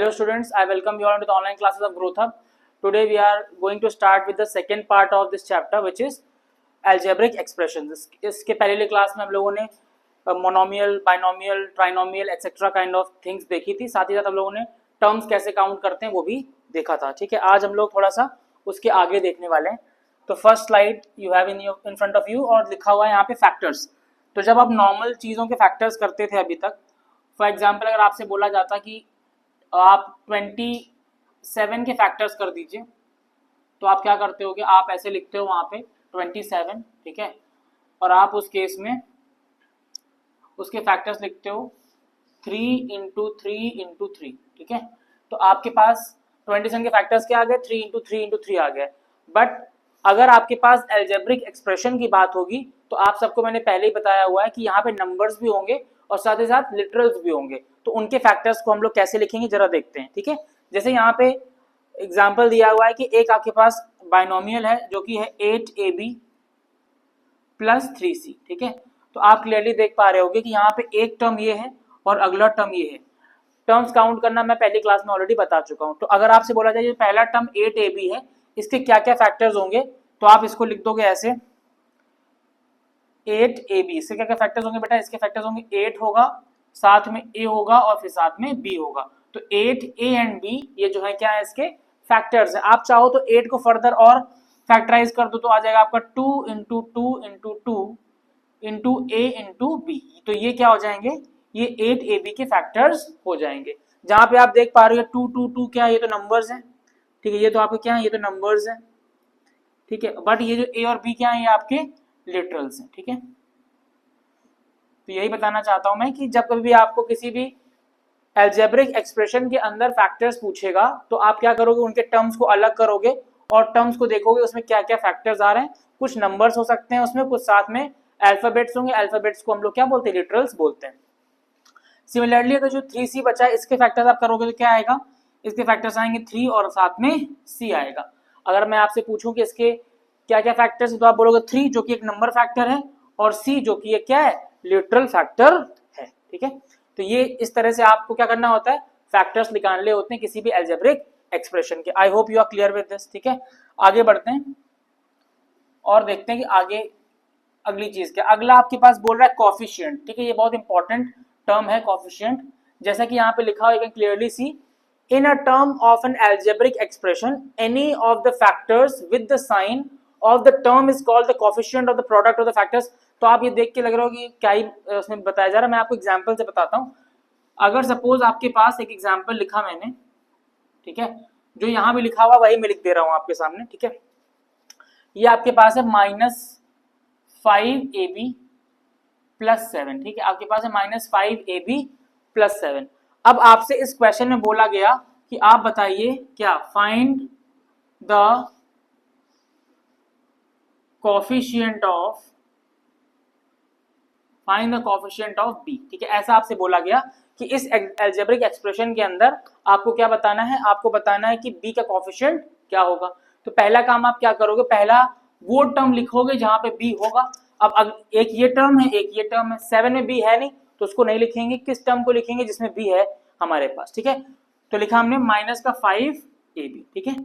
Hello students, I welcome you all into the online classes of Growth Hub. Today we are going to start with the second part of this chapter which is algebraic expressions. इसके पहले class में हम लोगों ने monomial, binomial, trinomial etcetera kind of things देखी थी। साथ ही साथ हम लोगों ने टर्म्स कैसे काउंट करते हैं वो भी देखा था। ठीक है, आज हम लोग थोड़ा सा उसके आगे देखने वाले हैं। तो first slide you have in front of you और लिखा हुआ है यहाँ पे फैक्टर्स। तो जब आप नॉर्मल चीज़ों के फैक्टर्स करते थे अभी तक, फॉर एग्जाम्पल अगर आपसे बोला जाता कि आप 27 के फैक्टर्स कर दीजिए, तो आप क्या करते हो कि आप ऐसे लिखते हो वहाँ पे 27, ठीक है, और आप उस केस में उसके फैक्टर्स लिखते हो 3 इंटू 3, ठीक है। तो आपके पास 27 के फैक्टर्स क्या आ गए, 3 इंटू 3 आ गए। बट अगर आपके पास एल्जेब्रिक एक्सप्रेशन की बात होगी तो आप सबको मैंने पहले ही बताया हुआ है कि यहाँ पे नंबर्स भी होंगे और साथ ही साथ लिटरल्स भी होंगे। तो उनके फैक्टर्स को हम लोग कैसे लिखेंगे जरा देखते हैं, ठीक है। जैसे यहाँ पे एग्जाम्पल दिया हुआ है कि एक आपके पास बाइनोमियल है जो कि है 8ab प्लस 3c, ठीक है। तो आप क्लियरली देख पा रहे होगे कि यहाँ पे एक टर्म ये है और अगला टर्म ये है। टर्म्स काउंट करना मैं पहली क्लास में ऑलरेडी बता चुका हूँ। तो अगर आपसे बोला जाए पहला टर्म 8ab है, इसके क्या क्या फैक्टर्स होंगे, तो आप इसको लिख दोगे ऐसे 8ab। इसके क्या क्या फैक्टर्स होंगे बेटा, इसके फैक्टर्स होंगे 8 होगा, साथ में a होगा और फिर साथ में b होगा। तो 8a एंड b ये जो है क्या है, इसके फैक्टर्स है। आप चाहो तो 8 को फर्दर और फैक्टराइज कर दो तो आ जाएगा आपका 2 into 2 into 2 into a into b। तो ये क्या हो जाएंगे, ये 8ab के फैक्टर्स हो जाएंगे। जहां पे आप देख पा रहे हो 2 2 2 क्या है, ये तो नंबर्स है, ठीक है। ये तो आपके क्या है, ये तो नंबर्स है, ठीक है। बट ये जो a और b क्या है, ये आपके लिटरल्स हैं, ठीक है। तो यही बताना चाहता हूं मैं कि जब कभी भी आपको किसी भी एल्जेब्रिक एक्सप्रेशन के अंदर फैक्टर्स पूछेगा तो आप क्या करोगे, उनके टर्म्स को अलग करोगे और टर्म्स को देखोगे उसमें क्या क्या फैक्टर्स आ रहे हैं। कुछ नंबर्स हो सकते हैं उसमें, कुछ साथ में अल्फाबेट्स होंगे। अल्फाबेट्स को हम लोग क्या बोलते हैं, लिटरल्स बोलते हैं। सिमिलरली अगर जो 3c बचा है इसके फैक्टर्स आप करोगे तो क्या आएगा, इसके फैक्टर्स आएंगे 3 और साथ में c आएगा। अगर मैं आपसे पूछूं कि इसके क्या क्या फैक्टर्स है तो आप बोलोगे 3 जो कि एक नंबर फैक्टर है और c जो कि ये क्या है, लिटरल फैक्टर है, ठीक है। तो ये इस तरह से आपको क्या करना होता है, फैक्टर्स निकालने होते हैं किसी भी एल्जेब्रिक एक्सप्रेशन के। I hope you are clear with this, ठीक है। आगे बढ़ते हैं और देखते हैं कि आगे अगली चीज क्या। अगला आपके पास बोल रहा है कोफिशिएंट, ठीक है। ये बहुत इंपॉर्टेंट टर्म है कोफिशिएंट। जैसा कि यहाँ पे लिखा हुआ है, clearly see, in a term of an algebraic expression any of the factors with the sign of the term is called the coefficient of the product of the factors. तो आप ये देख के लग रहा हो कि क्या ही उसमें बताया जा रहा है, मैं आपको एग्जांपल से बताता हूँ। अगर सपोज आपके पास एक एग्जांपल लिखा मैंने, ठीक है, जो यहाँ भी लिखा हुआ वही मैं लिख दे रहा हूँ आपके सामने, ठीक है। ये आपके पास है -5ab प्लस 7, ठीक है। आपके पास है -5ab प्लस 7। अब आपसे इस क्वेश्चन में बोला गया कि आप बताइए क्या, find the coefficient of b, ठीक है। ऐसा आपसे बोला गया कि इस एल्जेब्रिक एक्सप्रेशन के अंदर आपको क्या बताना है, आपको बताना है कि b का कोफिशिएंट क्या होगा। तो पहला काम आप क्या करोगे, पहला वो टर्म लिखोगे जहां पे b होगा। अब एक ये टर्म है, एक ये टर्म है, 7 में b है नहीं तो उसको नहीं लिखेंगे। किस टर्म को लिखेंगे, जिसमें b है हमारे पास, ठीक है। तो लिखा हमने -5ab, ठीक है।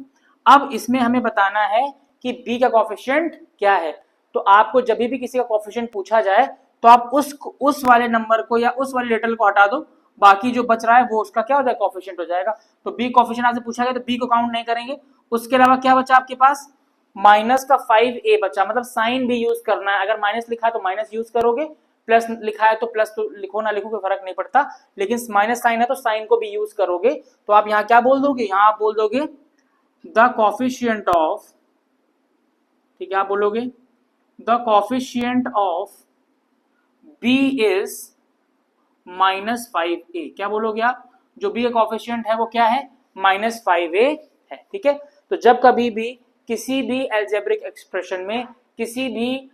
अब इसमें हमें बताना है कि b का कोफिशिएंट क्या है। तो आपको जब भी किसी का कोफिशिएंट पूछा जाए तो आप उस वाले नंबर को या उस वाले लेटर को हटा दो, बाकी जो बच रहा है वो उसका क्या हो जाएगा, कोफिशिएंट हो जाएगा। तो b कोफिशिएंट आपसे पूछा गया तो b को काउंट नहीं करेंगे। उसके अलावा क्या बचा आपके पास, -5a बचा, मतलब साइन भी यूज करना है। अगर माइनस लिखा है तो माइनस यूज करोगे, प्लस लिखा है तो प्लस, तो लिखो ना लिखो कोई फर्क नहीं पड़ता, लेकिन माइनस साइन है तो साइन को भी यूज करोगे। तो आप यहाँ क्या बोल दोगे, यहाँ आप बोल दोगे द कोफिशिएंट ऑफ, ठीक है, आप बोलोगे the coefficient of b is -5a। क्या बोलोगे आप, जो b का कोफिशिएंट है वो क्या है, -5a है, ठीक है। तो जब कभी भी किसी भी एल्जेब्रिक एक्सप्रेशन में किसी भी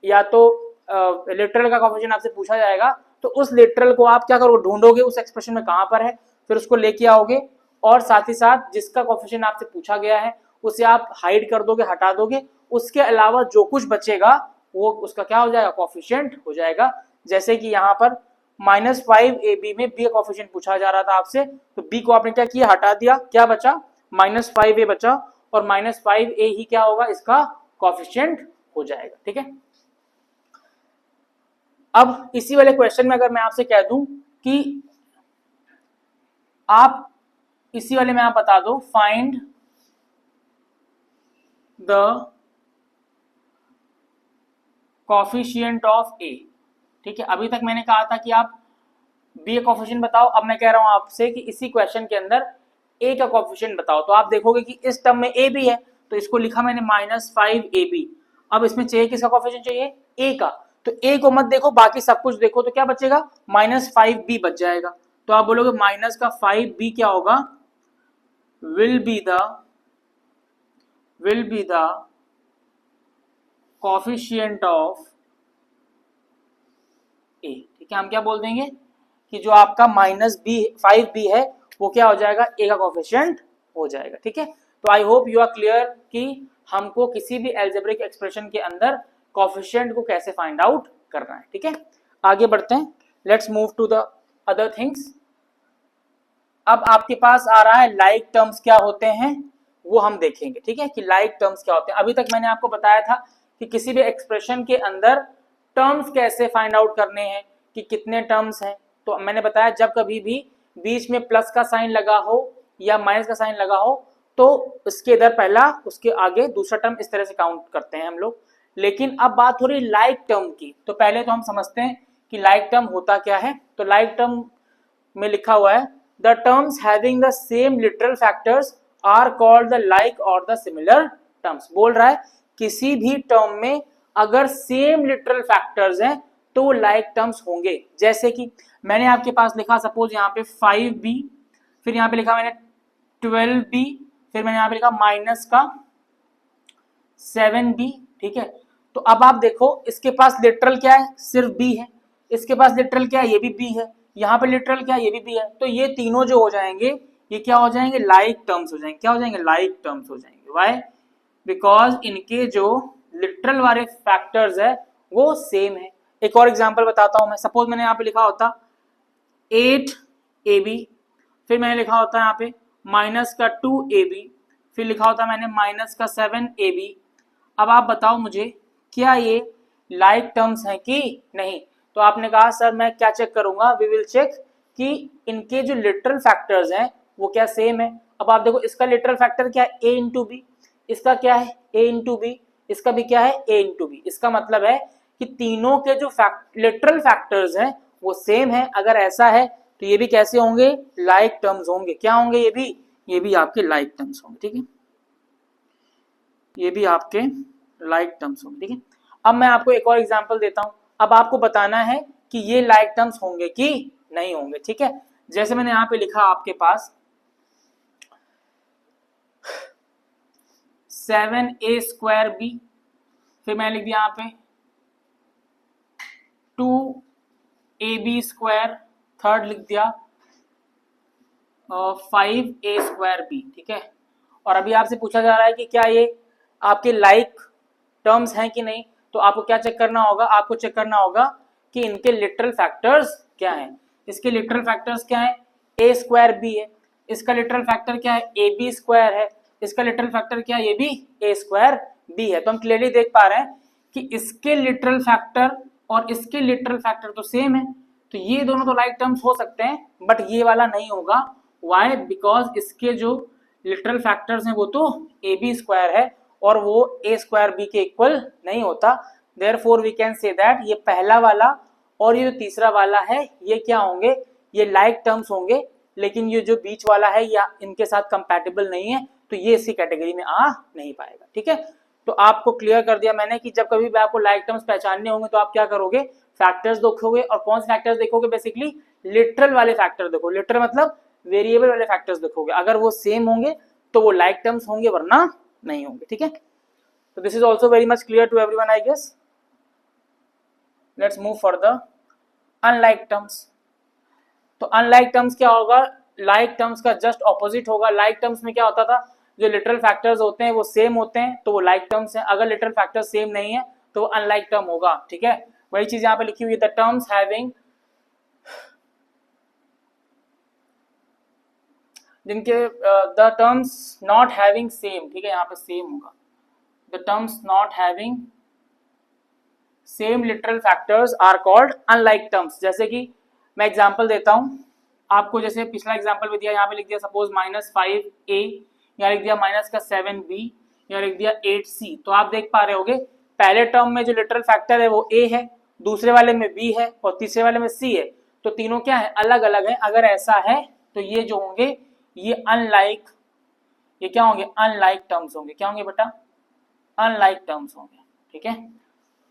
या तो लिटरल का कोफिशिएंट आपसे पूछा जाएगा तो उस लिटरल को आप क्या करोगे, ढूंढोगे उस एक्सप्रेशन में कहां पर है, फिर उसको लेके आओगे और साथ ही साथ जिसका कोफिशिएंट आपसे पूछा गया है उसे आप हाइड कर दोगे, हटा दोगे। उसके अलावा जो कुछ बचेगा वो उसका क्या हो जाएगा, कोफिशिएंट हो जाएगा। जैसे कि यहाँ पर -5ab में b का कोफिशिएंट पूछा जा रहा था आपसे, तो b को आपने क्या किया, हटा दिया, क्या बचा, -5a बचा, और -5a ही क्या होगा, इसका कोफिशिएंट हो जाएगा। ठीक है, अब इसी वाले क्वेश्चन में अगर मैं आपसे कह दूं कि आप इसी वाले में आप बता दो, find the coefficient of a। ठीक है, अभी तक मैंने कहा था कि आप b का कोफिशिएंट बताओ, अब मैं कह रहा हूं आपसे कि इसी क्वेश्चन के अंदर a का कोफिशिएंट बताओ। तो आप देखोगे कि इस टर्म में a भी है, तो इसको लिखा मैंने -5ab। अब इसमें चाहिए किसका कोफिशिएंट, चाहिए a का, तो a को मत देखो, बाकी सब कुछ देखो, तो क्या बचेगा, -5b बच जाएगा। तो आप बोलोगे माइनस का 5b क्या होगा, will be the coefficient of a। ठीक है, हम क्या बोल देंगे कि जो आपका -5b है वो क्या हो जाएगा, a का कोफिशिएंट हो जाएगा। ठीक है, तो I hope you are clear कि हमको किसी भी अलजेब्रिक एक्सप्रेशन के अंदर कोफिशिएंट को कैसे फाइंड आउट करना है। ठीक है, आगे बढ़ते हैं, let's move to the other things. अब आपके पास आ रहा है लाइक टर्म्स क्या होते हैं, वो हम देखेंगे। ठीक है, कि लाइक टर्म्स क्या होते हैं। अभी तक मैंने आपको बताया था कि किसी भी एक्सप्रेशन के अंदर टर्म्स कैसे फाइंड आउट करने हैं, कि कितने टर्म्स हैं। तो मैंने बताया जब कभी भी बीच में प्लस का साइन लगा हो या माइनस का साइन लगा हो, तो उसके इधर पहला, उसके आगे दूसरा टर्म, इस तरह से काउंट करते हैं हम लोग। लेकिन अब बात हो रही लाइक टर्म की, तो पहले तो हम समझते हैं कि लाइक टर्म होता क्या है। तो लाइक टर्म में लिखा हुआ है, the terms having the same literal factors are called the like और द सिमिलर टर्म्स। बोल रहा है किसी भी टर्म में अगर सेम लिटरल फैक्टर्स हैं तो वो लाइक टर्म्स होंगे। जैसे कि मैंने आपके पास लिखा, सपोज यहाँ पे 5b, फिर यहाँ पे लिखा मैंने 12b, फिर मैंने यहाँ पे लिखा माइनस का 7b। ठीक है, तो अब आप देखो इसके पास लिटरल क्या है, सिर्फ b है, इसके पास लिटरल क्या है, ये भी b है, यहाँ पे लिटरल क्या है, ये भी b है। तो ये तीनों जो हो जाएंगे, ये क्या हो जाएंगे, लाइक टर्म्स हो जाएंगे। क्या हो जाएंगे, लाइक टर्म्स हो जाएंगे। वाई, बिकॉज इनके जो लिटरल वाले फैक्टर्स है वो सेम है। एक और एग्जांपल बताता हूं मैं, सपोज मैंने यहाँ पे लिखा होता 8ab, फिर मैंने लिखा होता यहाँ पे माइनस का 2ab, फिर लिखा होता मैंने माइनस का 7ab। अब आप बताओ मुझे क्या ये लाइक टर्म्स हैं कि नहीं। तो आपने कहा सर मैं क्या चेक करूंगा, वी विल चेक कि इनके जो लिटरल फैक्टर्स हैं वो क्या सेम है। अब आप देखो इसका लिटरल फैक्टर क्या है, a इंटू बी, इसका क्या है, a इंटू बी, इसका भी क्या है, a इंटू बी। इसका मतलब है कि तीनों के जो लिटरल फैक्टर्स हैं वो सेम है। अगर ऐसा है तो ये भी कैसे होंगे, लाइक टर्म्स होंगे। क्या होंगे, ये भी आपके लाइक टर्म्स होंगे। ठीक है, ये भी आपके लाइक टर्म्स होंगे। ठीक है, अब मैं आपको एक और एग्जांपल देता हूं। अब आपको बताना है कि ये लाइक टर्म्स होंगे कि नहीं होंगे। ठीक है, जैसे मैंने यहाँ पे लिखा आपके पास 7a²b, फिर मैंने लिख दिया यहाँ पे 2ab², थर्ड लिख दिया 5a²b। ठीक है, और अभी आपसे पूछा जा रहा है कि क्या ये आपके लाइक टर्म्स हैं कि नहीं। तो आपको क्या चेक करना होगा, आपको चेक करना होगा कि इनके लिटरल फैक्टर्स क्या हैं। इसके लिटरल फैक्टर्स क्या है, a²b है, इसका लिटरल फैक्टर क्या है, ab² है, इसका लिटरल फैक्टर क्या है, ये भी a²b है। तो हम क्लियरली देख पा रहे हैं कि इसके लिटरल फैक्टर और इसके लिटरल फैक्टर तो सेम है, तो ये दोनों तो लाइक टर्म्स हो सकते हैं, बट ये वाला नहीं होगा। वाई, बिकॉज इसके जो लिटरल फैक्टर्स हैं वो तो ab² है और वो a²b के इक्वल नहीं होता। Therefore we can say that ये पहला वाला और ये जो तीसरा वाला है ये क्या होंगे, ये लाइक टर्म्स होंगे, लेकिन ये जो बीच वाला है या इनके साथ कंपैटिबल नहीं है, तो ये इसी कैटेगरी में आ नहीं पाएगा। ठीक है, तो आपको क्लियर कर दिया मैंने कि जब कभी भी आपको लाइक टर्म्स पहचानने होंगे तो आप क्या करोगे, फैक्टर्स देखोगे। और कौन से फैक्टर्स देखोगे, बेसिकली लिटरल वाले फैक्टर देखो। लिटरल मतलब वेरिएबल वाले फैक्टर्स देखोगे, अगर वो सेम होंगे तो वो लाइक टर्म्स होंगे, वरना नहीं होंगे। ठीक है, तो this is also very much clear to everyone I guess. Let's move for the unlike terms. तो अनलाइक टर्म्स क्या होगा, लाइक टर्म्स का जस्ट ऑपोजिट होगा। लाइक टर्म्स में क्या होता था, जो लिटरल फैक्टर्स होते हैं वो सेम होते हैं तो वो लाइक टर्म्स हैं। अगर लिटरल फैक्टर सेम नहीं है तो वो अनलाइक टर्म होगा। ठीक है, वही चीज यहाँ पे लिखी हुई है, द टर्म्स हैविंग जिनके the terms not having same, ठीक है, यहाँ पे सेम होगा, the terms not having same literal factors are called unlike terms. जैसे कि मैं एग्जांपल देता हूं आपको, जैसे पिछला एग्जांपल भी दिया, यहाँ पे लिख दिया सपोज -5a, यहाँ लिख दिया -7b, यहाँ लिख दिया 8c। तो आप देख पा रहे होगे पहले टर्म में जो लिटरल फैक्टर है वो a है, दूसरे वाले में b है और तीसरे वाले में c है। तो तीनों क्या है, अलग अलग है। अगर ऐसा है तो ये जो होंगे ये अनलाइक, ये क्या होंगे, अनलाइक टर्म्स होंगे। क्या होंगे बेटा, अनलाइक टर्म्स होंगे। ठीक है,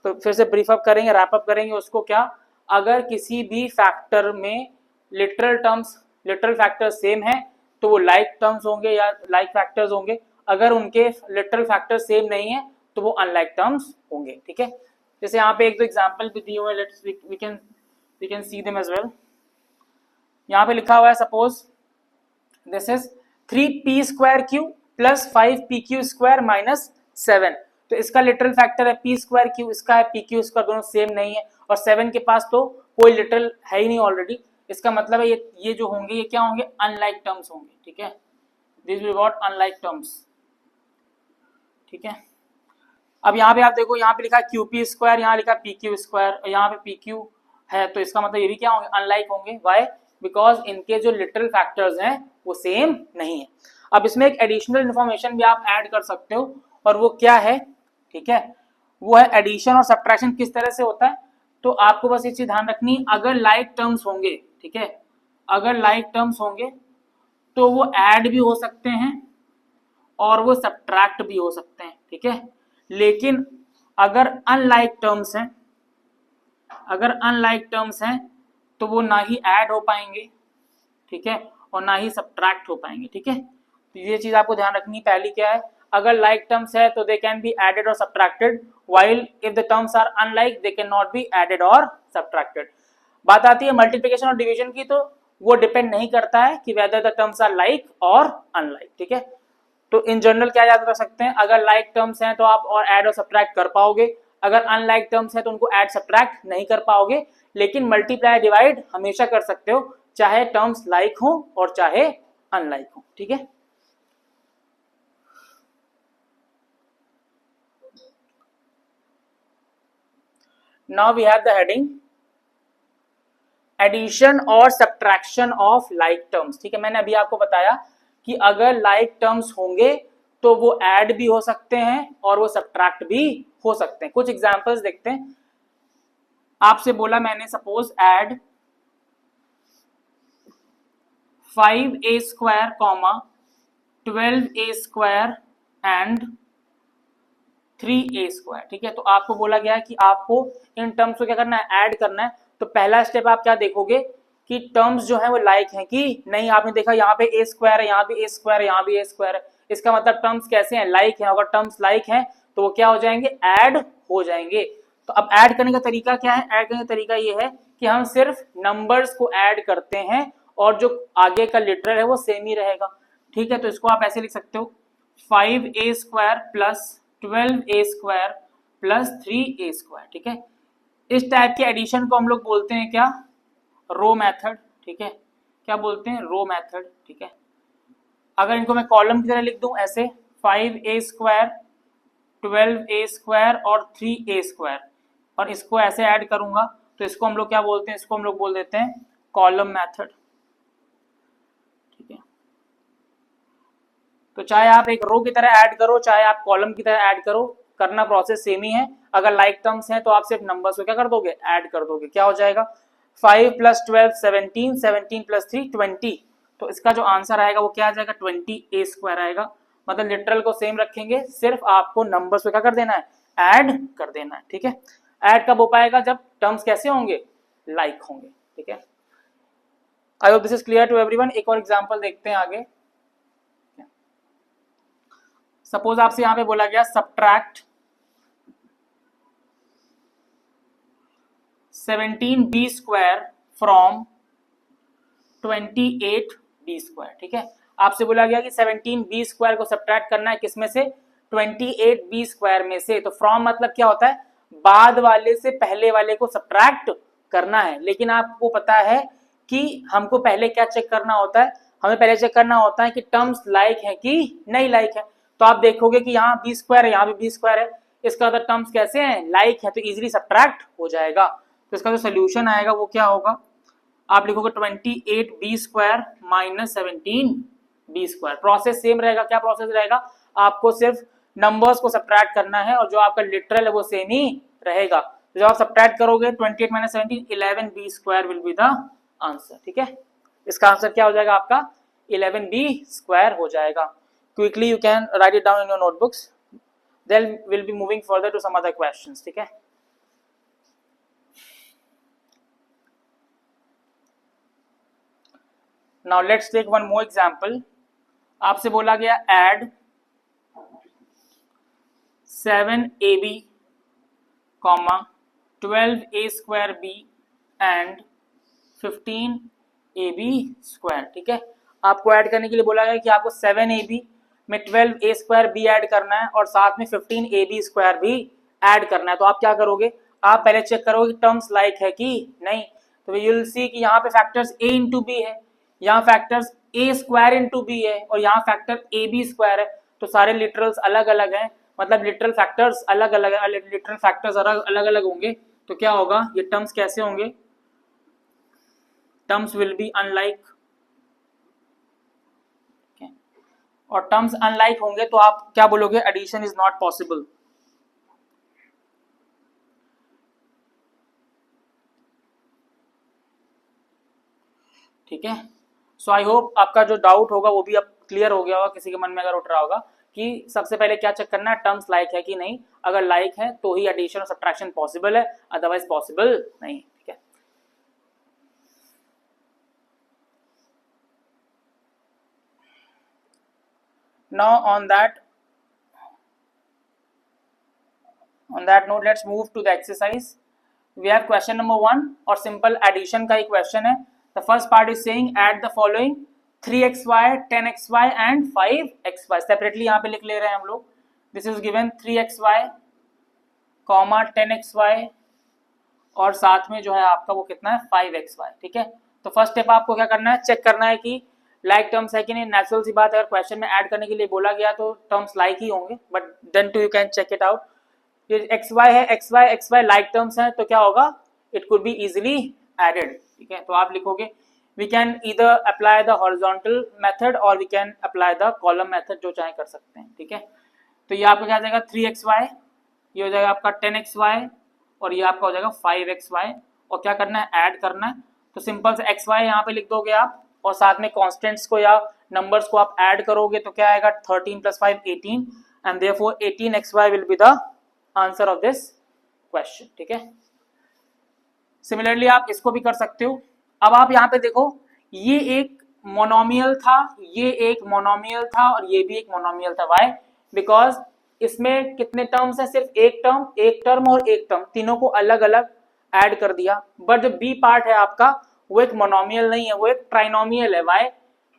तो फिर से ब्रीफ अप करेंगे, रैप अप करेंगे उसको। क्या, अगर किसी भी फैक्टर में literal terms, literal factor same है तो वो लाइक टर्म्स होंगे या लाइक फैक्टर्स होंगे। अगर उनके लिटरल फैक्टर सेम नहीं है तो वो अनलाइक टर्म्स होंगे। ठीक है, जैसे यहाँ पे एक दो एग्जांपल भी दिए हुए, let's we can see them as well. यहाँ पे लिखा हुआ है suppose this is 3p² plus 5pq² minus 7। तो इसका लिटरल फैक्टर है p²q, इसका है pq², दोनों सेम नहीं है और 7 के पास तो कोई लिटरल है ही नहीं ऑलरेडी। इसका मतलब है ये जो होंगे ये क्या होंगे, अनलाइक टर्म्स होंगे। ठीक है, this will what, unlike terms. ठीक है, अब यहाँ पे आप देखो, यहाँ पे लिखा है qp², यहाँ लिखा pq², यहाँ पे pq है, तो इसका मतलब ये भी क्या होंगे, अनलाइक होंगे। व्हाई, बिकॉज इनके जो लिटरल फैक्टर्स हैं वो सेम नहीं है। अब इसमें एक एडिशनल इन्फॉर्मेशन भी आप ऐड कर सकते हो और वो क्या है, ठीक है, वो है एडिशन और सब्ट्रैक्शन किस तरह से होता है। तो आपको बस ये चीज ध्यान रखनी, अगर लाइक टर्म्स होंगे, ठीक है, अगर लाइक टर्म्स होंगे तो वो ऐड भी हो सकते हैं और वो सब्ट्रैक्ट भी हो सकते हैं। ठीक है, लेकिन अगर अनलाइक टर्म्स हैं, अगर अनलाइक टर्म्स हैं तो वो ना ही ऐड हो पाएंगे, ठीक है, और ना ही सब्ट्रैक्ट हो पाएंगे। ठीक है, तो ये चीज आपको ध्यान रखनी। पहली क्या है, अगर लाइक टर्म्स है तो दे कैन बी एडेड और subtracted, while if the terms are unlike they can not be added और सब्ट्रैक्टेड। बात आती है मल्टीप्लिकेशन और डिवीजन की, तो वो डिपेंड नहीं करता है कि whether the terms are like और अनलाइक। ठीक है, तो इन जनरल क्या याद रख सकते हैं, अगर लाइक टर्म्स हैं तो आप और ऐड और सब्ट्रैक्ट कर पाओगे, अगर अनलाइक टर्म्स है तो उनको ऐड सब्ट्रैक्ट नहीं कर पाओगे, लेकिन मल्टीप्लाई डिवाइड हमेशा कर सकते हो, चाहे टर्म्स लाइक हो और चाहे अनलाइक हो। ठीक है, now we have the heading addition और सब्ट्रैक्शन ऑफ लाइक टर्म्स। ठीक है, मैंने अभी आपको बताया कि अगर लाइक टर्म्स होंगे तो वो ऐड भी हो सकते हैं और वो सब्ट्रैक्ट भी हो सकते हैं। कुछ एग्जांपल्स देखते हैं। आपसे बोला मैंने suppose add 5a², 12a² and 3a²। ठीक है, तो आपको बोला गया है कि आपको इन टर्म्स को क्या करना है, ऐड करना है। तो पहला स्टेप आप क्या देखोगे कि टर्म्स जो है वो लाइक हैं कि नहीं। आपने देखा यहाँ पे a² है, यहाँ भी a², यहाँ भी a² है, इसका मतलब टर्म्स कैसे हैं, लाइक हैं। अगर टर्म्स लाइक हैं तो वो क्या हो जाएंगे, ऐड हो जाएंगे। तो अब ऐड करने का तरीका क्या है, ऐड करने का तरीका ये है कि हम सिर्फ नंबर्स को ऐड करते हैं और जो आगे का लिटरल है वो सेम ही रहेगा। ठीक है, तो इसको आप ऐसे लिख सकते हो 5a² plus 12a² plus 3a²। ठीक है, इस टाइप के एडिशन को हम लोग बोलते हैं क्या, रो मेथड। ठीक है, क्या बोलते हैं, रो मेथड। ठीक है, अगर इनको मैं कॉलम की तरह लिख दूं ऐसे 5a², 12a² और 3a² और इसको ऐसे ऐड करूंगा तो इसको हम लोग क्या बोलते हैं, इसको हम लोग बोल देते हैं कॉलम मेथड। ठीक है, तो चाहे आप एक रो की तरह ऐड करो चाहे आप कॉलम की तरह ऐड करो, करना प्रोसेस सेम ही है। अगर लाइक टर्म्स हैं तो आप सिर्फ नंबर्स को क्या कर दोगे, ऐड कर दोगे। क्या हो जाएगा, 5 + 12 17, 17 + 3 20। तो इसका जो आंसर आएगा वो क्या आ जाएगा, 20a² आएगा। मतलब लिटरल को सेम रखेंगे, सिर्फ आपको नंबर्स को क्या कर देना है, ऐड कर देना है। ठीक है, ऐड कब हो पाएगा, जब टर्म्स कैसे होंगे, लाइक होंगे। ठीक है, I hope this is clear to everyone. एक और एग्जांपल देखते हैं आगे। सपोज आपसे यहां पे बोला गया सब्ट्रैक्ट 17b² फ्रॉम 28b²। ठीक है, आपसे बोला गया कि 17b² को सब्ट्रैक्ट करना है किसमें से, 28b² में से। तो फ्रॉम मतलब क्या होता है, बाद वाले से पहले वाले को सब्ट्रैक्ट करना है। लेकिन आपको पता है कि हमको पहले क्या चेक करना होता है, हमें पहले चेक करना होता है कि टर्म्स लाइक है कि नहीं लाइक है। तो आप देखोगे कि यहाँ बी स्क्वायर है, यहाँ भी बी स्क्वायर है, इसका अदर टर्म्स कैसे हैं, लाइक है, तो इजीली सब्ट्रैक्ट हो जाएगा। तो इसका जो सोल्यूशन आएगा वो क्या होगा, आप लिखोगे 28 b square minus 17 b square. Process same रहेगा, क्या प्रोसेस रहेगा, आपको सिर्फ नंबर्स को सब्ट्रैक्ट करना है और जो आपका लिटरल है वो सेम ही रहेगा। तो जब आप सब्ट्रैक्ट करोगे 28 minus 17 11 b square will be the answer. ठीक है, इसका आंसर क्या हो जाएगा आपका 11 बी स्क्वायर हो जाएगा। Quickly you can write it down in your notebooks, then will be moving further to some other questions. ठीक है, now let's take one more example. आपसे बोला गया add 7ab, 12a square b and 15ab square. ठीक है, आपको add करने के लिए बोला गया कि आपको 7ab में 12a स्क्वायर बी ऐड करना है और साथ में 15ab स्क्वायर भी ऐड करना है। तो आप क्या करोगे, आप पहले चेक करोगे टर्म्स लाइक है कि नहीं। तो यू विल सी कि यहाँ पे फैक्टर्स a इंटू बी है, यहाँ factors a square into b है और यहाँ फैक्टर ab स्क्वायर है। तो सारे लिटरल्स अलग अलग हैं, मतलब लिटरल फैक्टर्स अलग अलग है, लिटरल फैक्टर्स अलग अलग होंगे। तो क्या होगा, ये टर्म्स कैसे होंगे, टर्म्स विल बी अनलाइक। और टर्म्स अनलाइक होंगे तो आप क्या बोलोगे, एडिशन इज नॉट पॉसिबल। ठीक है, सो आई होप आपका जो डाउट होगा वो भी अब क्लियर हो गया होगा, किसी के मन में अगर उठ रहा होगा कि सबसे पहले क्या चेक करना है, टर्म्स लाइक है कि नहीं। अगर लाइक है तो ही एडिशन और सब्ट्रैक्शन पॉसिबल है, अदरवाइज पॉसिबल नहीं। ठीक है, now on that note let's move to the exercise. We have question number 1 और simple addition का एक क्वेश्चन है। The first part is saying add the following 3xy, 10xy and 5xy। separately यहाँ पे लिख ले रहे हैं हम लोग। This is given 3xy, 10xy और साथ में जो है आपका वो कितना है 5xy। ठीक है, तो फर्स्ट स्टेप आपको क्या करना है, चेक करना है कि लाइक टर्म्स है कि नहीं। नेचुरल सी बात है, अगर क्वेश्चन में ऐड करने के लिए बोला गया तो टर्म्स लाइक ही होंगे, but then to you can check it out. ये xy है, xy लाइक टर्म्स हैं तो क्या होगा, it could be easily added. ठीक है, तो आप लिखोगे we can either apply the horizontal method और we can apply the column method, जो चाहे कर सकते हैं। ठीक है, तो ये आपका क्या आ जाएगा 3xy, ये हो जाएगा आपका 10xy और ये आपका हो जाएगा 5xy। और क्या करना है, ऐड करना है। तो सिंपल से xy यहाँ पे लिख दोगे आप और साथ में कॉन्स्टेंट्स को या नंबर्स को आप ऐड करोगे तो क्या आएगा 13 + 5 18 and therefore 18xy will be the answer of this question. ठीक है, सिमिलरली आप इसको भी कर सकते हो। अब आप यहाँ पे देखो, ये एक मोनोमियल था, ये एक मोनोमियल था और ये भी एक मोनोमियल था। वाई, बिकॉज इसमें कितने टर्म्स हैं, सिर्फ एक टर्म और एक टर्म, तीनों को अलग अलग ऐड कर दिया। बट जो बी पार्ट है आपका वो एक मोनोमियल नहीं है, वो एक ट्राइनोमियल है। वाई,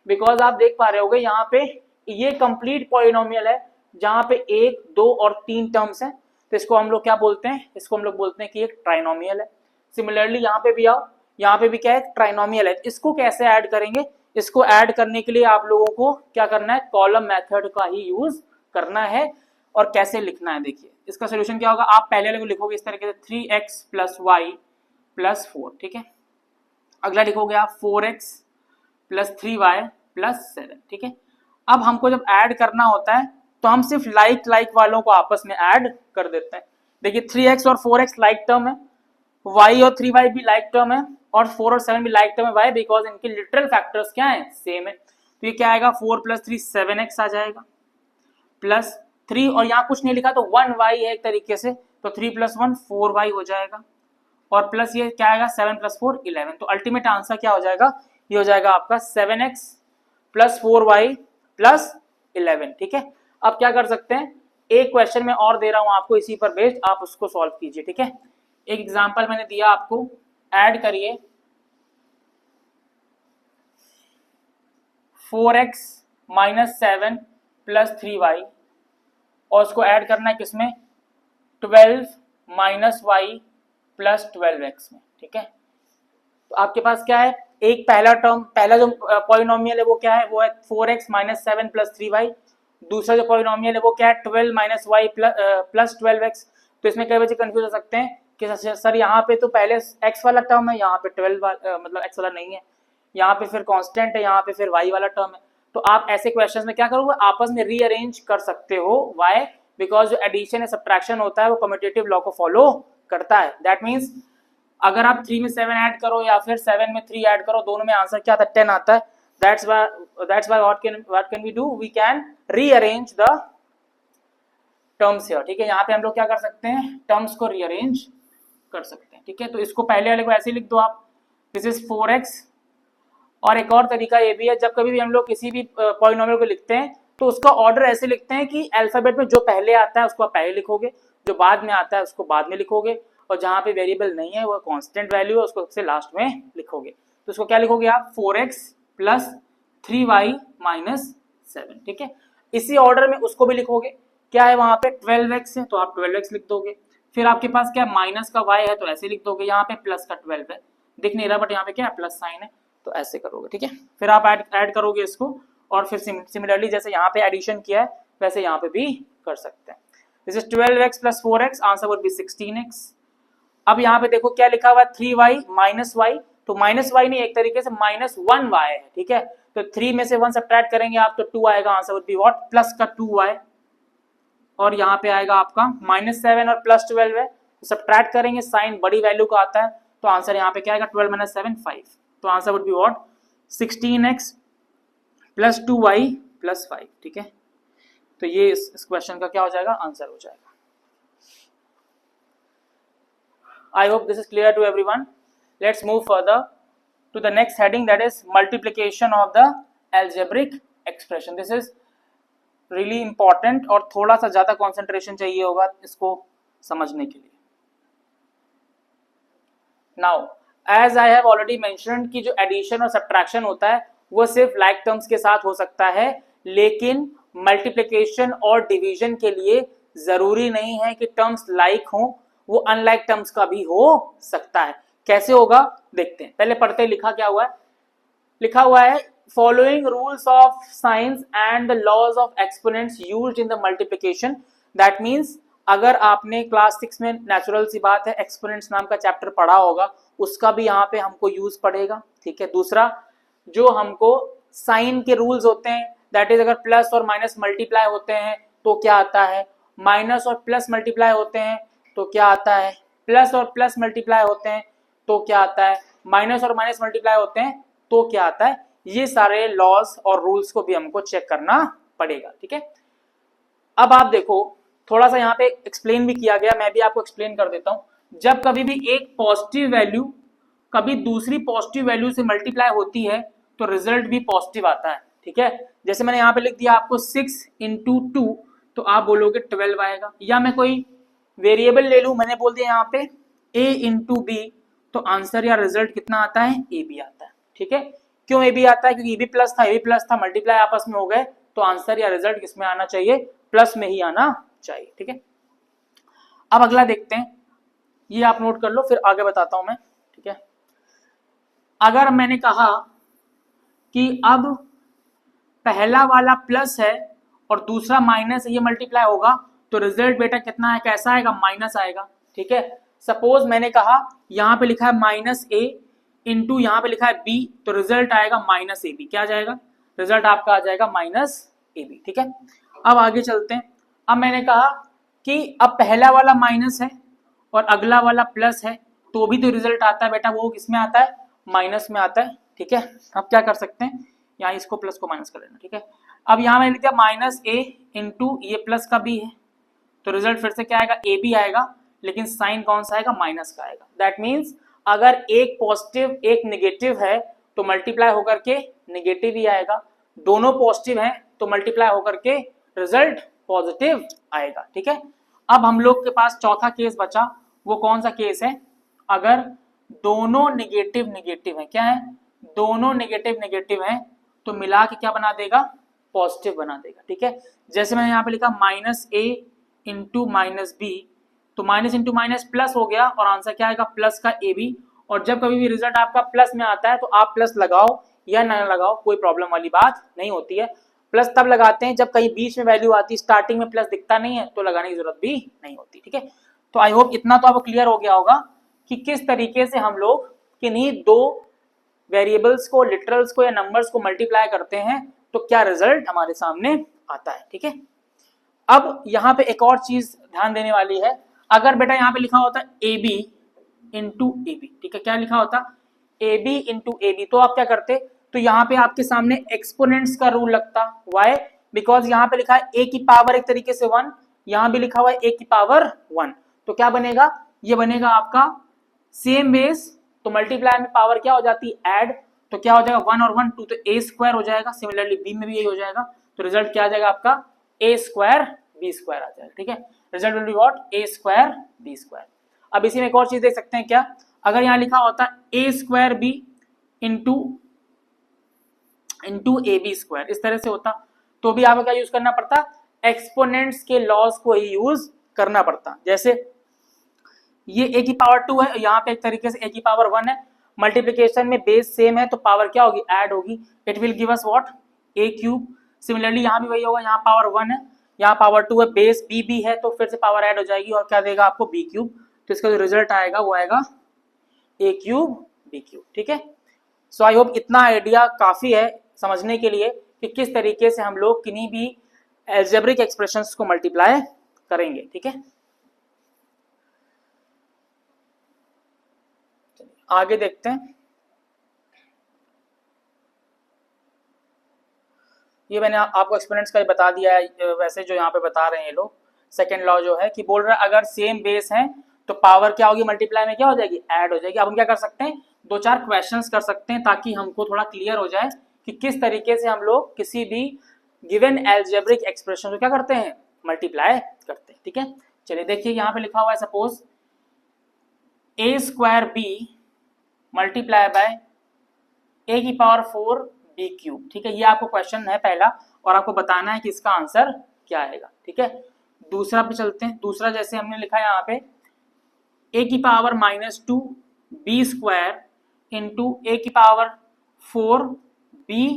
बिकॉज आप देख पा रहे होगे यहाँ पे ये कंप्लीट पॉलिनोमियल है जहां पे 1, 2 और 3 टर्म्स हैं। तो इसको हम लोग क्या बोलते हैं, इसको हम लोग बोलते हैं कि एक ट्राइनोमियल है। सिमिलरली यहाँ पे भी आओ, यहाँ पे भी क्या है, ट्राइनोमियल है। इसको कैसे ऐड करेंगे, इसको ऐड करने के लिए आप लोगों को क्या करना है, कॉलम मेथड का ही यूज करना है। और कैसे लिखना है, देखिए इसका सोल्यूशन क्या होगा, आप पहले लिखोगे इस तरीके से 3x + y + 4। ठीक है, अगला लिखोगे आप 4x + 3y + 7। ठीक है, अब हमको जब ऐड करना होता है तो हम सिर्फ लाइक वालों को आपस में ऐड कर देते हैं। देखिए 3x और 4x लाइक टर्म है, y और 3y भी लाइक टर्म है और 4 और 7 भी लाइक टर्म है। वाई, बिकॉज इनके लिटरल फैक्टर्स क्या है, सेम है। तो ये क्या आएगा 4 + 3 7x आ जाएगा, प्लस 3 और यहाँ कुछ नहीं लिखा तो 1y है एक तरीके से, तो 3 + 1 4y हो जाएगा और प्लस ये क्या आएगा 7 + 4 11। तो अल्टीमेट आंसर क्या हो जाएगा, ये हो जाएगा आपका 7x + 4y + 11। ठीक है, अब क्या कर सकते हैं, एक क्वेश्चन में और दे रहा हूं आपको, इसी पर बेस्ड आप उसको सॉल्व कीजिए। ठीक है, एक एग्जांपल मैंने दिया आपको, ऐड करिए 4x - 7 + 3y और उसको ऐड करना है किसमें, 12 - y + 12x में। ठीक है, तो आपके पास क्या है, एक पहला टर्म, पहला जो पॉलिनोमियल है वो क्या है, वो है 4x माइनस 7 प्लस 3y। दूसरा जो पॉलिनोमियल है वो क्या है, 12 माइनस वाई प्लस 12x। तो इसमें कई बच्चे कंफ्यूज हो सकते हैं कि सर यहाँ पे तो पहले x वाला टर्म है, यहाँ पे 12 मतलब x वाला नहीं है, यहाँ पे फिर कांस्टेंट है, यहाँ पे फिर y वाला टर्म है। तो आप ऐसे क्वेश्चंस में क्या करोगे, आपस में रीअरेंज कर सकते हो। व्हाई? बिकॉज जो एडिशन या सब्ट्रैक्शन होता है वो कम्यूटेटिव लॉ को फॉलो करता है। दैट मीन्स अगर आप 3 में 7 ऐड करो या फिर 7 में 3 ऐड करो, दोनों में आंसर क्या आता है, 10 आता है। That's why what can we do? We can rearrange the terms here। ठीक है, यहाँ पे हम लोग क्या कर सकते हैं, टर्म्स को रीअरेंज कर सकते हैं। ठीक है, तो इसको पहले वाले को ऐसे लिख दो आप, दिस इज 4x। और एक और तरीका ये भी है, जब कभी भी हम लोग किसी भी पॉलिनोमियल को लिखते हैं तो उसका ऑर्डर ऐसे लिखते हैं कि अल्फाबेट में जो पहले आता है उसको आप पहले लिखोगे, जो बाद में आता है उसको बाद में लिखोगे, और जहां पे वेरिएबल नहीं है वो कांस्टेंट वैल्यू है उसको सबसे लास्ट में लिखोगे। तो उसको क्या लिखोगे आप, 4x प्लस 3y माइनस 7। ठीक है, इसी ऑर्डर में उसको भी लिखोगे। क्या है वहां पे 12x है तो आप 12x लिख दोगे। फिर आपके पास क्या माइनस का y है तो ऐसे लिख दोगे, यहाँ पे प्लस का 12 है, दिख नहीं रहा बट यहाँ पे क्या है प्लस साइन है, तो ऐसे करोगे। ठीक है, फिर आप ऐड करोगे इसको, और फिर सिमिलरली जैसे यहाँ पे एडिशन किया है वैसे यहाँ पे भी कर सकते हैं। This is 12x plus 4x, answer would be 16x। अब यहाँ पे देखो क्या लिखा हुआ है, 3y माइनस y, तो माइनस y नहीं, एक तरीके से माइनस 1y है। ठीक है, तो 3 में से 1 सब्ट्रैक्ट करेंगे आप तो 2 आएगा, answer would be what, plus का 2y। और यहाँ पे आएगा आपका माइनस 7 और प्लस 12 है, तो सब्ट्रैक्ट करेंगे, साइन बड़ी वैल्यू का आता है, तो आंसर यहाँ पे क्या आएगा, 12 माइनस 7 5। तो answer would be what, 16x plus 2y plus 5। ठीक है, तो ये इस क्वेश्चन का क्या हो जाएगा, आंसर हो जाएगा। I hope this is clear to everyone. Let's move further to the next heading, that is multiplication of the algebraic expression. This is really important और थोड़ा सा ज्यादा concentration चाहिए होगा इसको समझने के लिए। Now, as I have already mentioned कि जो addition और subtraction होता है वो सिर्फ like terms के साथ हो सकता है, लेकिन multiplication और division के लिए जरूरी नहीं है कि terms like हों, वो अनलाइक टर्म्स का भी हो सकता है। कैसे होगा देखते हैं, पहले पढ़ते लिखा क्या हुआ है, लिखा हुआ है following rules of signs and the laws of exponents used in the multiplication. That means अगर आपने क्लास 6 में नेचुरल सी बात है एक्सपोनेंट्स नाम का चैप्टर पढ़ा होगा, उसका भी यहाँ पे हमको यूज पड़ेगा। ठीक है, दूसरा जो हमको साइन के रूल्स होते हैं, दैट इज अगर प्लस और माइनस मल्टीप्लाई होते हैं तो क्या आता है, माइनस और प्लस मल्टीप्लाई होते हैं तो क्या आता है, प्लस और प्लस मल्टीप्लाई होते हैं तो क्या आता है, माइनस और माइनस मल्टीप्लाई होते हैं तो क्या आता है। ये सारे लॉज और रूल्स को भी हमको चेक करना पड़ेगा। ठीक है, अब आप देखो थोड़ा सा यहाँ पे एक्सप्लेन भी किया गया, मैं भी आपको एक्सप्लेन कर देता हूं। जब कभी भी एक पॉजिटिव वैल्यू कभी दूसरी पॉजिटिव वैल्यू से मल्टीप्लाई होती है तो रिजल्ट भी पॉजिटिव आता है। ठीक है, जैसे मैंने यहाँ पे लिख दिया आपको 6 इंटू 2, तो आप बोलोगे 12 आएगा। या मैं कोई वेरिएबल ले लूं, मैंने बोल दिया यहाँ पे a इंटू बी, तो आंसर या रिजल्ट कितना आता है, ए बी आता है। ठीक है, क्यों ए बी आता है, क्योंकि ए बी प्लस था मल्टीप्लाई आपस में हो गए, तो आंसर या रिजल्ट किसमें आना चाहिए, प्लस में ही आना चाहिए। ठीक है, अब अगला देखते हैं, ये आप नोट कर लो फिर आगे बताता हूं मैं। ठीक है, अगर मैंने कहा कि अब पहला वाला प्लस है और दूसरा माइनस है, ये मल्टीप्लाई होगा तो रिजल्ट बेटा कितना है, कैसा आएगा, माइनस आएगा। ठीक है, सपोज मैंने कहा यहाँ पे लिखा है माइनस ए इंटू यहाँ पे लिखा है बी, तो रिजल्ट आएगा माइनस ए बी। क्या जाएगा, रिजल्ट आपका आ जाएगा माइनस ए बी। ठीक है, अब आगे चलते हैं। अब मैंने कहा कि अब पहला वाला माइनस है और अगला वाला प्लस है, तो भी तो रिजल्ट आता है बेटा, वो किसमें आता है, माइनस में आता है। ठीक है, अब क्या कर सकते हैं, यहाँ इसको प्लस को माइनस कर लेना। ठीक है, अब यहाँ मैंने लिख दिया माइनस ए इंटू ये प्लस का बी है, तो रिजल्ट फिर से क्या आएगा, ए बी आएगा, लेकिन साइन कौन सा आएगा, माइनस का आएगा। दैट मीन्स अगर एक पॉजिटिव एक नेगेटिव है तो मल्टीप्लाई होकर के नेगेटिव ही आएगा, दोनों पॉजिटिव हैं तो मल्टीप्लाई होकर के रिजल्ट पॉजिटिव आएगा। ठीक है, अब हम लोग के पास चौथा केस बचा, वो कौन सा केस है, अगर दोनों नेगेटिव नेगेटिव है, क्या है, दोनों नेगेटिव नेगेटिव है तो मिला के क्या बना देगा, पॉजिटिव बना देगा। ठीक है, जैसे मैंने यहाँ पे लिखा माइनस ए इंटू माइनस बी, तो माइनस इंटू माइनस प्लस हो गया और आंसर क्या आएगा, प्लस का ए बी, और जब कभी भी रिजल्ट आपका प्लस में आता है तो आप प्लस लगाओ या ना लगाओ, कोई प्रॉब्लम वाली बात नहीं होती है। प्लस तब लगाते हैं जब कहीं बीच में वैल्यू आती है, स्टार्टिंग में प्लस दिखता नहीं है तो लगाने की जरूरत भी नहीं होती। ठीक है, तो आई होप इतना तो आपको क्लियर हो गया होगा कि किस तरीके से हम लोग किन्हीं दो वेरिएबल्स को, लिटरल्स को या नंबर्स को मल्टीप्लाई करते हैं तो क्या रिजल्ट हमारे सामने आता है। ठीक है, अब यहाँ पे एक और चीज ध्यान देने वाली है, अगर बेटा यहाँ पे लिखा होता a b into a b, ठीक है, क्या लिखा होता a b into a b, तो आप क्या करते, तो यहाँ पे आपके सामने एक्सपोनेंट्स का रूल लगता। वाई? बिकॉज यहाँ पे लिखा है ए की पावर एक तरीके से 1, यहाँ भी लिखा हुआ है ए की पावर 1, तो क्या बनेगा, ये बनेगा आपका सेम बेस, तो मल्टीप्लाई में पावर क्या हो जाती है ऐड, तो क्या हो जाएगा 1 और 1 2, तो ए स्क्वायर हो जाएगा। सिमिलरली बी में भी यही हो जाएगा, तो रिजल्ट क्या आ जाएगा आपका ए स्क्वायर बी स्क्वायर आ जाएगा। ठीक है, result will be what, a square b square. अब इसी में एक और चीज देख सकते हैं क्या, अगर यहाँ लिखा होता a square b into a b square, इस तरह से होता, तो भी आपको क्या यूज करना पड़ता, एक्सपोनेंट्स के लॉज को ही यूज करना पड़ता। जैसे ये ए की पावर 2 है, यहाँ पे एक तरीके से ए की पावर 1 है, मल्टीप्लिकेशन में बेस सेम है तो पावर क्या होगी, ऐड होगी, it will give us what, A cube. Similarly यहाँ भी वही होगा, यहाँ पावर 1 है, यहाँ पावर 2 है, बेस बी भी है, तो फिर से पावर ऐड हो जाएगी और क्या देगा आपको, बी क्यूब। तो इसका जो रिजल्ट आएगा वो आएगा ए क्यूब बी क्यूब। ठीक है, सो आई होप इतना आइडिया काफी है समझने के लिए कि किस तरीके से हम लोग किन्हीं भी अलजेब्रिक एक्सप्रेशंस को मल्टीप्लाई करेंगे। ठीक है, आगे देखते हैं। ये मैंने आपको एक्सपोनेंट्स का बता दिया है, वैसे जो यहाँ पे बता रहे हैं ये लोग, सेकेंड लॉ जो है कि बोल रहा है अगर सेम बेस है तो पावर क्या होगी, मल्टीप्लाई में क्या हो जाएगी, ऐड हो जाएगी। अब हम क्या कर सकते हैं, 2-4 क्वेश्चंस कर सकते हैं ताकि हमको थोड़ा क्लियर हो जाए कि किस तरीके से हम लोग किसी भी गिवन अलजेब्रिक एक्सप्रेशन को क्या करते हैं, मल्टीप्लाई करते हैं। ठीक है, चलिए देखिए यहाँ पे लिखा हुआ है, suppose a square b multiply by a की पावर 4 बी क्यूब। ठीक है, ये आपको क्वेश्चन है पहला और आपको बताना है कि इसका आंसर क्या आएगा। ठीक है, दूसरा पे चलते हैं। दूसरा जैसे हमने लिखा है यहाँ पे ए की पावर -2 बी स्क्वायर इंटू ए की पावर 4 बी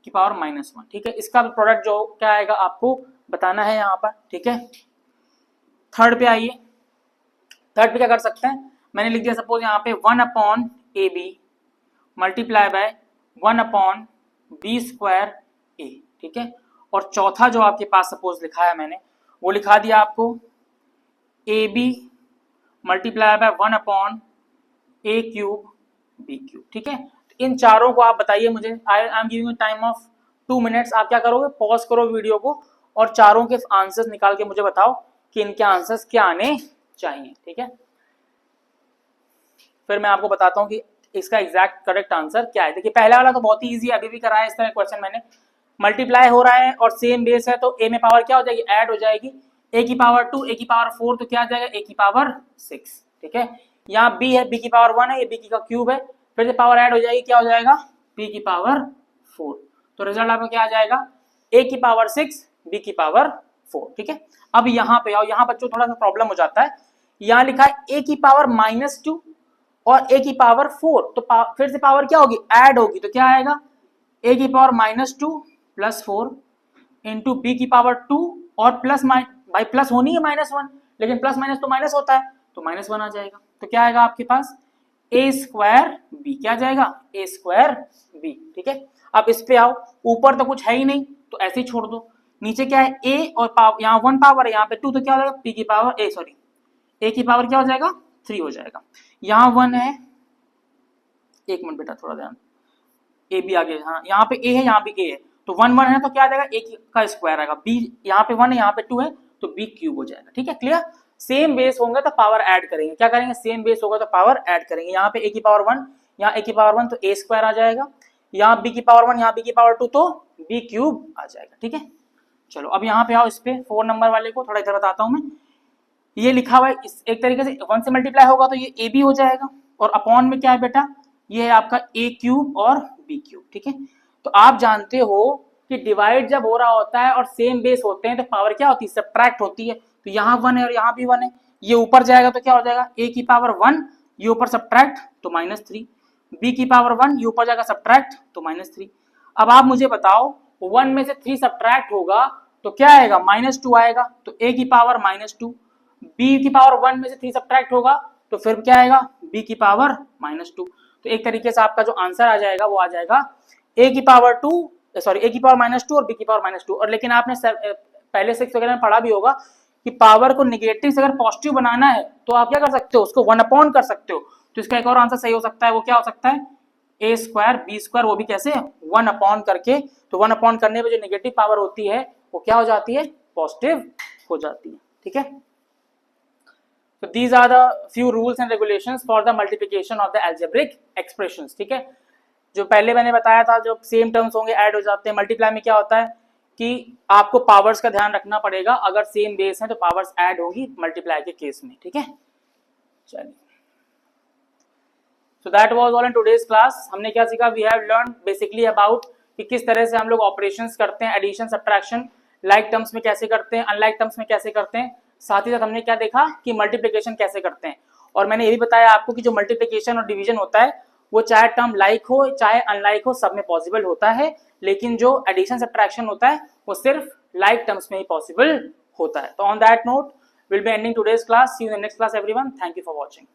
की पावर -1। ठीक है, इसका प्रोडक्ट जो क्या आएगा आपको बताना है यहाँ पर। ठीक है, थर्ड पे आइए, थर्ड पे क्या कर सकते हैं, मैंने लिख दिया सपोज यहाँ पे 1 upon a b multiply by 1 upon b square a. ठीक है, और चौथा जो आपके पास सपोज लिखा है मैंने वो लिखा दिया आपको a b multiply by 1 upon a cube b cube. ठीक है, इन चारों को आप बताइए मुझे, I am giving you time of 2 minutes. आप क्या करोगे, पॉज करो वीडियो को और चारों के आंसर्स निकाल के मुझे बताओ कि इनके आंसर्स क्या आने चाहिए। ठीक है, फिर मैं आपको बताता हूँ कि इसका एग्जैक्ट करेक्ट आंसर क्या है। देखिए पहला वाला तो बहुत ही ईजी है, अभी भी कराया इस तरह क्वेश्चन मैंने, मल्टीप्लाई हो रहा है और सेम बेस है तो ए में पावर क्या हो जाएगी, ऐड हो जाएगी, ए की पावर 2 ए की पावर 4 तो क्या आ जाएगा, ए की पावर 6। ठीक है, यहाँ बी है, बी की पावर 1 है, ये बी की का क्यूब है, फिर से पावर ऐड हो जाएगी, क्या हो जाएगा, बी की पावर 4, तो रिजल्ट आपका क्या आ जाएगा, ए की पावर 6 बी की पावर 4। ठीक है, अब यहाँ पे आओ, यहाँ बच्चों थोड़ा सा प्रॉब्लम हो जाता है, यहाँ लिखा है ए की पावर -2 और ए की पावर 4, तो फिर से पावर क्या होगी, ऐड होगी, तो क्या आएगा, ए की पावर -2 + 4 इंटू बी की पावर 2 और प्लस भाई प्लस होनी है -1, लेकिन प्लस माइनस तो माइनस होता है तो -1 आ जाएगा, तो क्या आएगा आपके पास, ए स्क्वायर बी, क्या जाएगा, ए स्क्वायर बी। ठीक है, अब इस पे आओ, ऊपर तो कुछ है ही नहीं तो ऐसे ही छोड़ दो, नीचे क्या है ए और यहाँ 1 पावर है, यहाँ पे 2, तो क्या हो जाएगा, पी की पावर ए की पावर क्या हो जाएगा, 3 हो जाएगा, यहाँ 1 है, एक मिनट बेटा थोड़ा ध्यान, ए बी आगे, हाँ यहाँ पे ए है यहाँ पे ए है, तो 1 1 है तो क्या आ जाएगा, ए का स्क्वायर आएगा, बी यहाँ पे 1 है यहाँ पे 2 है तो बी क्यूब हो जाएगा। ठीक है, क्लियर, सेम बेस होंगे तो पावर ऐड करेंगे, क्या करेंगे, सेम बेस होगा तो पावर ऐड करेंगे, यहाँ पे ए की पावर 1 यहाँ ए की पावर 1 तो ए स्क्वायर आ जाएगा, यहाँ बी की पावर 1 यहाँ बी की पावर 2 तो बी क्यूब आ जाएगा। ठीक है, चलो अब यहाँ पे आओ, इस पे 4 नंबर वाले को थोड़ा इधर बताता हूँ मैं, ये लिखा हुआ है एक तरीके से 1 से मल्टीप्लाई होगा तो ये ए बी हो जाएगा, और अपॉन में क्या है बेटा, ये है आपका ए क्यूब और बी क्यूब। ठीक है, तो आप जानते हो कि डिवाइड जब हो रहा होता है और सेम बेस होते हैं तो पावर क्या होती है, सब्ट्रैक्ट होती है, तो यहाँ 1 है और यहाँ भी 1 है, ये ऊपर जाएगा तो क्या हो जाएगा, ए की पावर 1 ये ऊपर सब्ट्रैक्ट तो -3, b की पावर 1 ये ऊपर जाएगा सब्ट्रैक्ट तो -3। अब आप मुझे बताओ 1 में से 3 सब्ट्रैक्ट होगा तो क्या आएगा, -2 आएगा, तो a की पावर -2, b की पावर 1 में से 3 सब्ट्रैक्ट होगा तो फिर क्या आएगा, b की पावर -2। तो एक तरीके से आपका जो आंसर आ जाएगा वो आ जाएगा a की पावर -2 और b की पावर -2। और लेकिन आपने पहले 6 वगैरह में पढ़ा भी होगा कि पावर को निगेटिव से अगर पॉजिटिव बनाना है तो आप क्या कर सकते हो, उसको 1/, कर सकते हो। तो इसका एक और आंसर सही हो सकता है, वो क्या हो सकता है, a स्क्वायर b स्क्वायर, वो भी कैसे, 1/, करके। तो 1/, करने पे जो नेगेटिव पावर होती है वो क्या हो जाती है, पॉजिटिव हो जाती है। ठीक है, तो these are the few rules and regulations for the multiplication of the algebraic expressions. ठीक है, जो पहले मैंने बताया था, जब सेम टर्म्स होंगे ऐड हो जाते हैं। मल्टीप्लाई में क्या होता है कि आपको पावर्स का ध्यान रखना पड़ेगा, अगर सेम बेस है तो पावर्स ऐड होंगी मल्टीप्लाई के केस में। ठीक है, चलिए, so that was all in today's class. हमने क्या सीखा, we have learn basically about कि किस तरह से हम लोग ऑपरेशंस करते हैं, एडिशन सब्ट्रैक्शन लाइक टर्म्स में कैसे करते हैं, अनलाइक टर्म्स में कैसे करते हैं। साथ ही साथ हमने क्या देखा कि मल्टीप्लिकेशन कैसे करते हैं। और मैंने ये भी बताया आपको कि जो मल्टीप्लिकेशन और डिवीजन होता है वो चाहे टर्म लाइक हो चाहे अनलाइक हो, सब में पॉसिबल होता है, लेकिन जो एडिशन सब्ट्रैक्शन होता है वो सिर्फ लाइक टर्म्स में ही पॉसिबल होता है। तो on that note will be ending today's class. See you in the next class everyone. Thank you for watching.